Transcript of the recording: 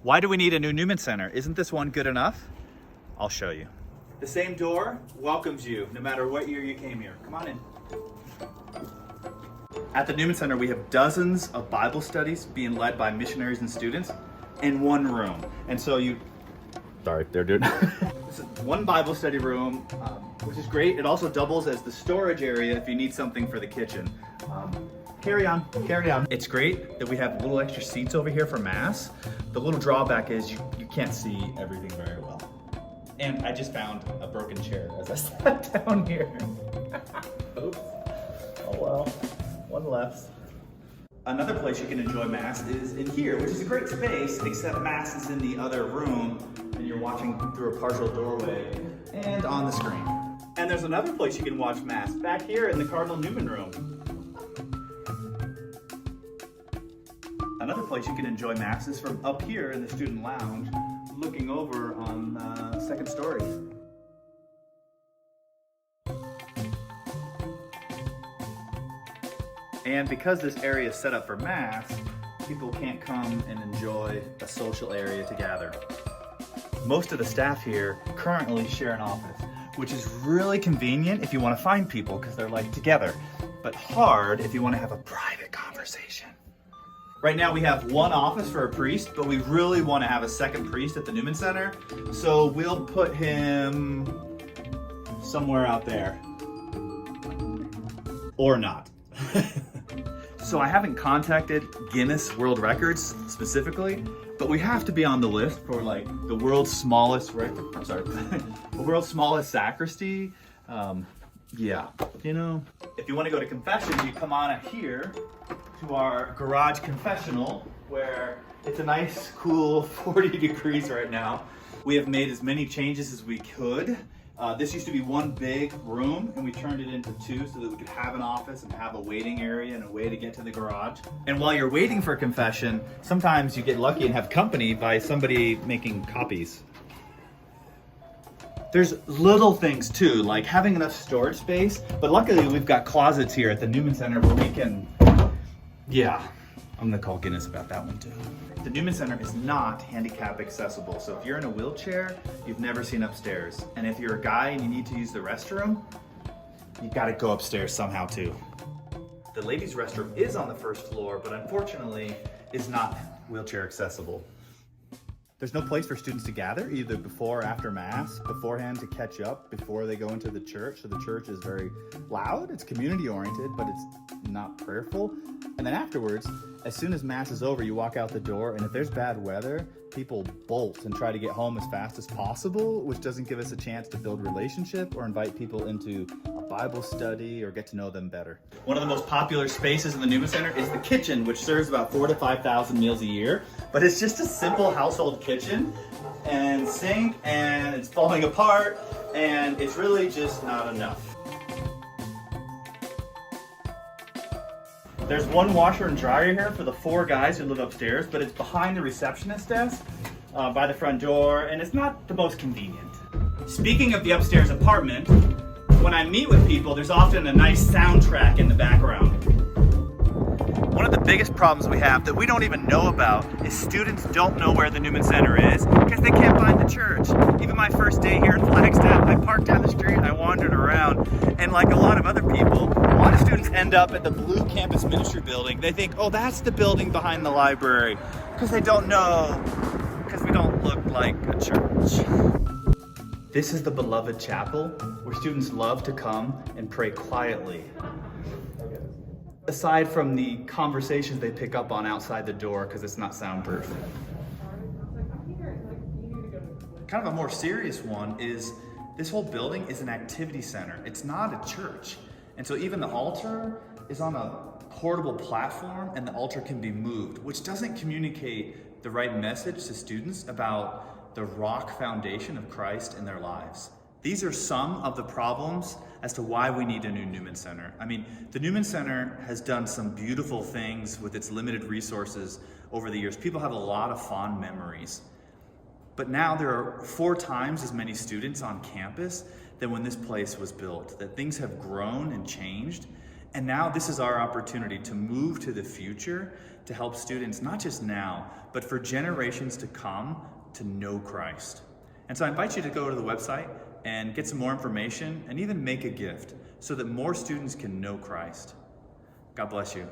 Why do we need a new Newman Center? Isn't this one good enough? I'll show you. The same door welcomes you no matter what year you came here. Come on in. At the Newman Center, we have dozens of Bible studies being led by missionaries and students in one room. And so sorry, they're doing this is one Bible study room, which is great. It also doubles as the storage area if you need something for the kitchen. Carry on. It's great that we have little extra seats over here for Mass. The little drawback is you can't see everything very well. And I just found a broken chair as I sat down here. Oops. Oh well, one left. Another place you can enjoy Mass is in here, which is a great space, except Mass is in the other room and you're watching through a partial doorway and on the screen. And there's another place you can watch Mass, back here in the Cardinal Newman room. Another place you can enjoy Mass is from up here in the student lounge, looking over on the second story. And because this area is set up for Mass, people can't come and enjoy a social area to gather. Most of the staff here currently share an office, which is really convenient if you want to find people because they're like together, but hard if you want to have a private conversation. Right now we have one office for a priest, but we really want to have a second priest at the Newman Center, so we'll put him somewhere out there. Or not. So I haven't contacted Guinness World Records specifically, but we have to be on the list for like the world's smallest the world's smallest sacristy. Yeah, you know, if you want to go to confession, you come on here to our garage confessional where it's a nice, cool 40 degrees right now. We have made as many changes as we could. This used to be one big room and we turned it into two so that we could have an office and have a waiting area and a way to get to the garage. And while you're waiting for confession, sometimes you get lucky and have company by somebody making copies. There's little things too, like having enough storage space, but luckily we've got closets here at the Newman Center where we can, yeah, I'm gonna call Guinness about that one too. The Newman Center is not handicap accessible, so if you're in a wheelchair, you've never seen upstairs. And if you're a guy and you need to use the restroom, you gotta go upstairs somehow too. The ladies' restroom is on the first floor, but unfortunately is not wheelchair accessible. There's no place for students to gather, either before or after Mass, beforehand to catch up before they go into the church. So the church is very loud, it's community oriented, but it's not prayerful. And then afterwards, as soon as Mass is over, you walk out the door, and if there's bad weather, people bolt and try to get home as fast as possible, which doesn't give us a chance to build relationship or invite people into a Bible study or get to know them better. One of the most popular spaces in the Newman Center is the kitchen, which serves about 4,000 to 5,000 meals a year. But it's just a simple household kitchen and sink, and it's falling apart, and it's really just not enough. There's one washer and dryer here for the 4 guys who live upstairs, but it's behind the receptionist desk by the front door, and it's not the most convenient. Speaking of the upstairs apartment, when I meet with people, there's often a nice soundtrack in the background. One of the biggest problems we have that we don't even know about is students don't know where the Newman Center is because they can't find the church. Even my first day here in Flagstaff, I parked down the street, I wandered around, and like a lot of other people, a lot of students end up at the blue campus ministry building. They think, oh, that's the building behind the library, because they don't know, because we don't look like a church. This is the beloved chapel where students love to come and pray quietly. Aside from the conversations they pick up on outside the door because it's not soundproof. Kind of a more serious one is this whole building is an activity center. It's not a church. And so even the altar is on a portable platform and the altar can be moved, which doesn't communicate the right message to students about the rock foundation of Christ in their lives. These are some of the problems as to why we need a new Newman Center. I mean, the Newman Center has done some beautiful things with its limited resources over the years. People have a lot of fond memories. But now there are 4 times as many students on campus than when this place was built, that things have grown and changed. And now this is our opportunity to move to the future, to help students, not just now, but for generations to come, to know Christ. And so I invite you to go to the website and get some more information and even make a gift so that more students can know Christ. God bless you.